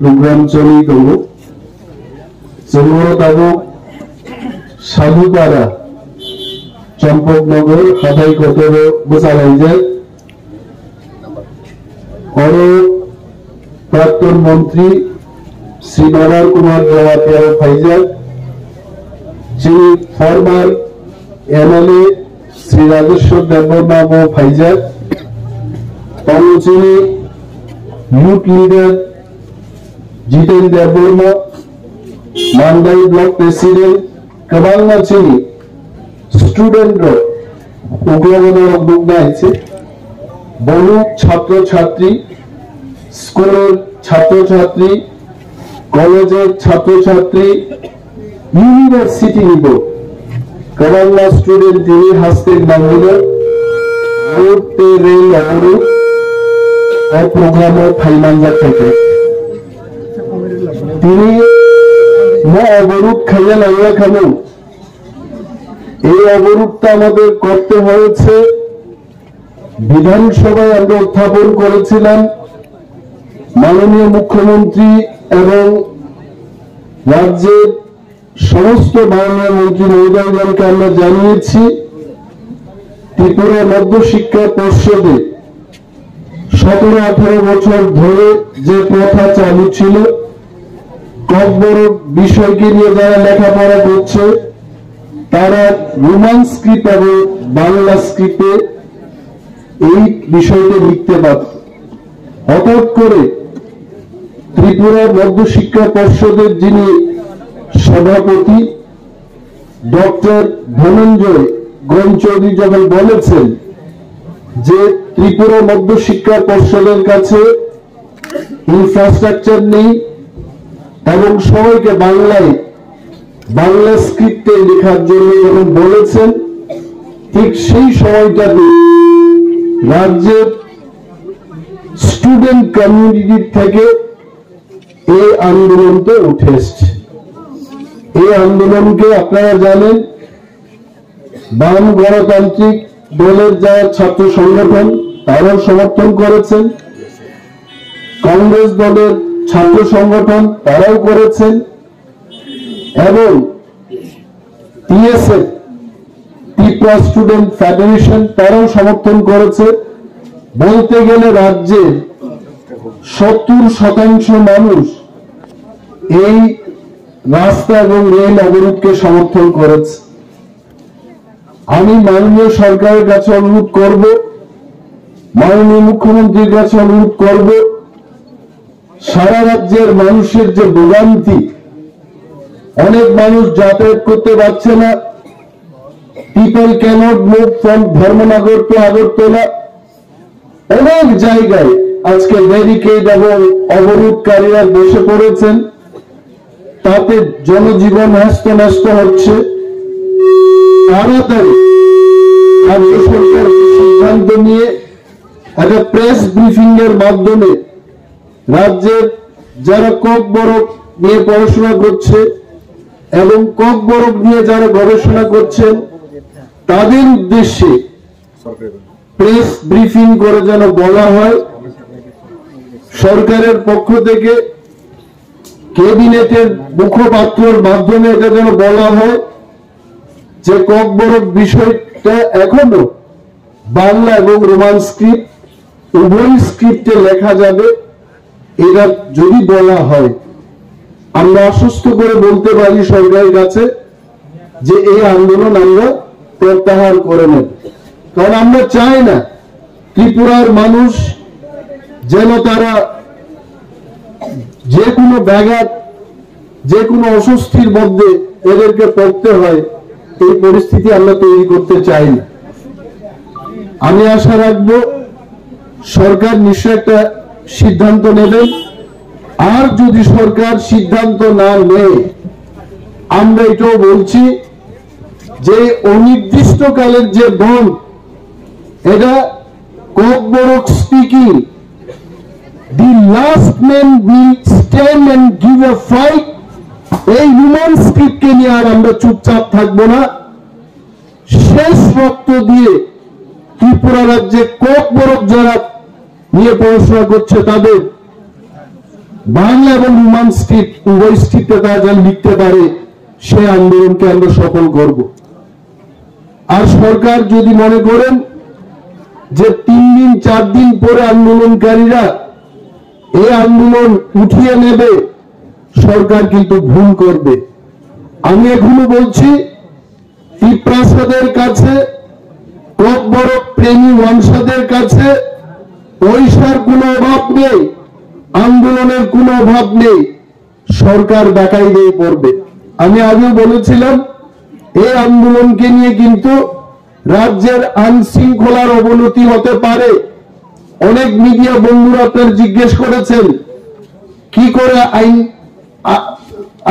program চলি দেবো সাধুপাড়া চম্পকনগর হাতাই কতর বসালাই যায় প্রাক্তন মন্ত্রী শ্রী নারায়ণ কুমার জওয়াতিয়ার ফাইজার, যিনি former MLA Shri Rajeshwar Debbarma Pfizer, যিনি ইউথ লিডার জিতেন দেববর্মা, মান্দাই ব্লক প্রেসিডেন্ট কবালনা, চিনি স্টুডেন্টরা উগ্রবাদের উদ্যোগ নিয়েছে, বহু ছাত্রছাত্রী, স্কুলের ছাত্রছাত্রী, কলেজের ছাত্রছাত্রী, ইউনিভার্সিটি নিব কবালনা স্টুডেন্ট তিনি হাসতেন বাংলা রেল অবরোধ প্রোগ্রামের ফাইনাঞ্জার থেকে তিনি অবরোধ খাইয়া লাগিয়া খাবেন। এই অবরোধটা আমাদের করতে হয়েছে, বিধানসভায় আমরা উত্থাপন করেছিলাম, মাননীয় মুখ্যমন্ত্রী এবং রাজ্যের সমস্ত মাননীয় মন্ত্রী মহোদয়গণকে আমরা জানিয়েছি। ত্রিপুরা মধ্যশিক্ষা পর্ষদে 17-18 বছর ধরে যে প্রথা চালু ছিল, ককবরক বিষয়কে নিয়ে যারা লেখাপড়া করছে তারা রোমান স্ক্রিপ্ট এবং বাংলা স্ক্রিপ্টে এই বিষয়টি লিখতে পারত। হঠাৎ করে ত্রিপুরা মধ্যশিক্ষা পর্ষদের যিনি সভাপতি ডক্টর ধনঞ্জয় গোয়েন চৌধুরী যখন বলেছেন যে ত্রিপুরা মধ্যশিক্ষা পর্ষদের কাছে ইনফ্রাস্ট্রাকচার নেই এবং সবাইকে বাংলা স্ক্রিপ্টে লেখার জন্য যখন বলেছেন, ঠিক সেই সময়টাতে রাজ্যের স্টুডেন্ট কমিউনিটি থেকে এই আন্দোলনটা উঠে এসছে। এই আন্দোলনকে আপনারা জানেন, বাম গণতান্ত্রিক দলের যারা ছাত্র সংগঠন তারাও সমর্থন করেছেন, কংগ্রেস দলের ছাত্র সংগঠন তারাও করেছেন এবং টিএসএফ ত্রিপুরা স্টুডেন্ট ফেডারেশন তারাও সমর্থন করেছে। বলতে গেলে রাজ্যের 70% মানুষ এই রাস্তা এবং রেল অবরোধকে সমর্থন করেছে। আমি মাননীয় সরকারের কাছে অনুরোধ করব, মাননীয় মুখ্যমন্ত্রীর কাছে অনুরোধ করব, সারা রাজ্যের মানুষের যে ভোগান্তি, অনেক মানুষ যাতায়াত করতে পারছে না, people cannot move from Dharmanagar to Agartala, অনেক জায়গায় আজকে ব্যারিকেড এবং অবরোধকারীরা বসে পড়েছেন, তাতে জনজীবন হস্তনষ্ট হচ্ছে। তাড়াতাড়ি রাজ্য সরকার সিদ্ধান্ত নিয়ে একটা প্রেস ব্রিফিং এর মাধ্যমে রাজ্যের যারা ককবরক নিয়ে পড়াশোনা করছে এবং ককবরক নিয়ে যারা গবেষণা করছেন তাদের উদ্দেশ্যে প্রেস ব্রিফিং করে যেন বলা হয় সরকারের পক্ষ থেকে ক্যাবিনেটের মুখপাত্রের মাধ্যমে এটা যেন বলা হয় যে ককবরক বিষয়টা এখনো বাংলা এবং রোমান স্ক্রিপ্ট উভয় স্ক্রিপ্টে লেখা যাবে। এটা যদি বলা হয়, আমরা আশ্বস্ত করে বলতে পারি সরকারের কাছে যে এই আন্দোলন আমরা প্রত্যাহার করে নেব। কারণ আমরা চাই না ত্রিপুরার মানুষ যেন তারা যে কোনো ব্যাঘাত, যে কোনো অস্বস্তির মধ্যে এদেরকে পড়তে হয়, এই পরিস্থিতি আমরা তৈরি করতে চাই না। আমি আশা রাখব সরকার নিশ্চয় একটা সিদ্ধান্ত নেবেন। আর যদি সরকার সিদ্ধান্ত না নেয়, আমরা এটাও বলছি যে অনির্দিষ্টকালের যে বন্ধ, এটা Kokborok speaking, the last man will stand and give a fight। এই হিউম্যান স্ক্রিপ্টকে নিয়ে আর আমরা চুপচাপ থাকবো না। শেষ রক্ত দিয়ে ত্রিপুরা রাজ্যে ককবরক যারা নিয়ে পড়াশোনা করছে তাদের বাংলা এবং হিউম্যান স্ক্রিপ্ট উভয় স্ক্রিপ্টে তারা যেন লিখতে পারে, সে আন্দোলনকে আমরা সফল করব। আর সরকার যদি মনে করেন যে 3 দিন 4 দিন পরে আন্দোলনকারীরা এই আন্দোলন উঠিয়ে নেবে, সরকার কিন্তু ভুল করবে। আমি এখনো বলছি ত্রিপ্রাসাদের কাছে, ককবরক প্রেমী বংশাদের কাছে পয়সার কোনো অভাব নেই, আন্দোলনের কোনো অভাব নেই, সরকার ডাকাই দিয়ে পড়বে। আমি আগেও বলেছিলাম এই আন্দোলনকে নিয়ে কিন্তু রাজ্যের আইন শৃঙ্খলার অবনতি হতে পারে। অনেক মিডিয়া বন্ধুরা আপনার জিজ্ঞেস করেছেন কি করে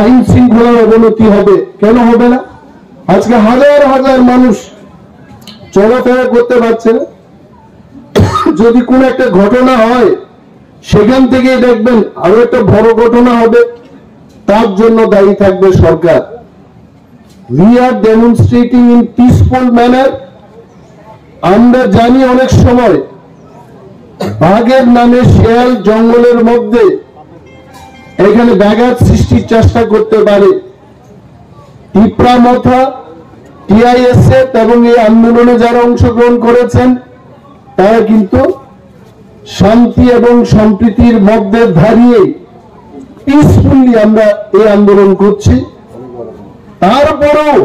আইন শৃঙ্খলার অবনতি হবে। কেন হবে না? আজকে হাজার হাজার মানুষ চলাফেরা করতে পারছে না। যদি কোনো একটা ঘটনা হয়, সেখান থেকে দেখবেন আরো একটা বড় ঘটনা হবে, তার জন্য দায়ী থাকবে সরকার। We are demonstrating in peaceful manner। আমরা জানি অনেক সময় বাঘের নামে শেয়াল জঙ্গলের মধ্যে এখানে ব্যাঘাত সৃষ্টির চেষ্টা করতে পারে। টিপ্রামথা, টিআইএসএফ এবং এই আন্দোলনে যারা অংশগ্রহণ করেছেন তারা কিন্তু শান্তি এবং সম্প্রীতির মধ্যে দাঁড়িয়ে পিসফুলি আমরা এই আন্দোলন করছি। তারপরেও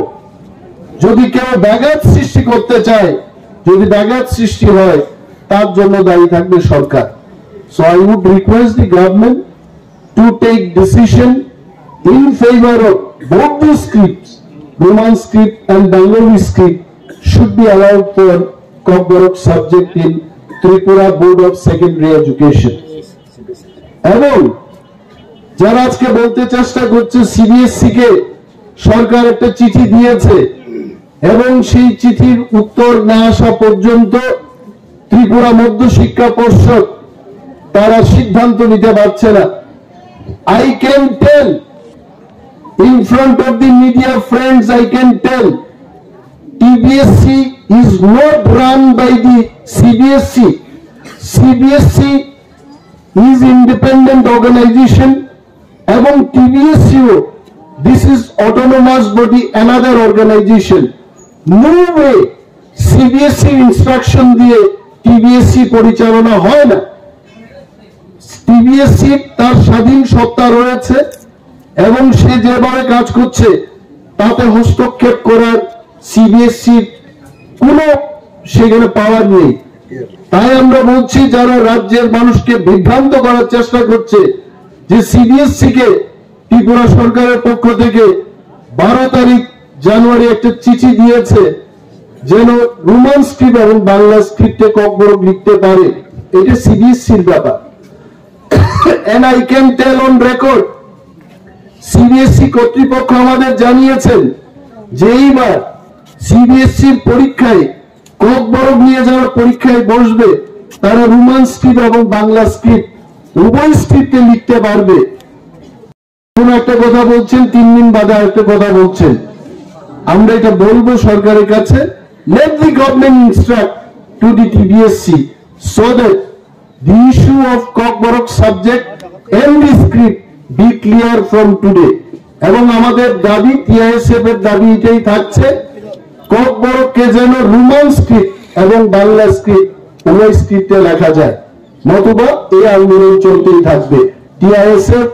যদি কেউ ব্যাঘাত সৃষ্টি করতে চায়, যদি ব্যাঘাত সৃষ্টি হয়, তার জন্য দায়ী থাকবে সরকার। So I would request the government to take decision in favor of both the scripts, Roman script and Bengali script should be allowed for Kokborok subject in Tripura Board of Secondary Education। এবং যারা আজকে বলতে চেষ্টা করছে CBSE কে সরকার একটা চিঠি দিয়েছে এবং সেই চিঠির উত্তর না আসা পর্যন্ত ত্রিপুরা মধ্য শিক্ষা পর্ষদ তারা সিদ্ধান্ত নিতে পারছে না। I can tell in front of the media friends, I can tell TBSC is not run by the CBSE. CBSE is independent organization এবং TBSCO, this is autonomous body, another organization। No way CBSE instruction দিয়ে TBSC পরিচালনা হয় না। TBSC তার স্বাধীন সত্তা রয়েছে এবং সে যেভাবে কাজ করছে তাতে হস্তক্ষেপ করার সিবিএসসি কোনো সেখানে পাওয়ার নেই। তাই আমরা বলছি যারা রাজ্যের মানুষকে বিভ্রান্ত করার চেষ্টা করছে যে সিবিএসসি কে ত্রিপুরা সরকারের পক্ষ থেকে 12 তারিখ জানুয়ারি একটা চিঠি দিয়েছে যেন রোমান স্ক্রিপ্ট এবং বাংলা স্ক্রিপ্টে ককবরক লিখতে পারে, এটা সিবিএসসির ব্যাপার। And I can tell on record, CBSE কর্তৃপক্ষ আমাদের জানিয়েছেন যে এইবার সিবিএসসির পরীক্ষায় ককবরক নিয়ে যারা পরীক্ষায় বসবে তারা রোমান স্ক্রিপ্ট এবং বাংলা স্ক্রিপ্ট উভয় স্ক্রিপ্টে লিখতে পারবে। কোন একটা কথা বলছেন, 3 দিন বাদে আরেকটা কথা বলছেন। আমরা এটা বলবো সরকারের কাছে, let the government instruct to the TBSC so that the issue of Kokborok subject and the script be clear from today. এবং আমাদের দাবি, টিআইএসএফ এর দাবি এটাই থাকছে, ককবরককে যেন রোমান স্ক্রিপ্ট এবং বাংলা স্ক্রিপ্ট উভয় স্ক্রিপ্টে লেখা যায়, নতুবা এই আন্দোলন চলতেই থাকবে। টিআইএসএফ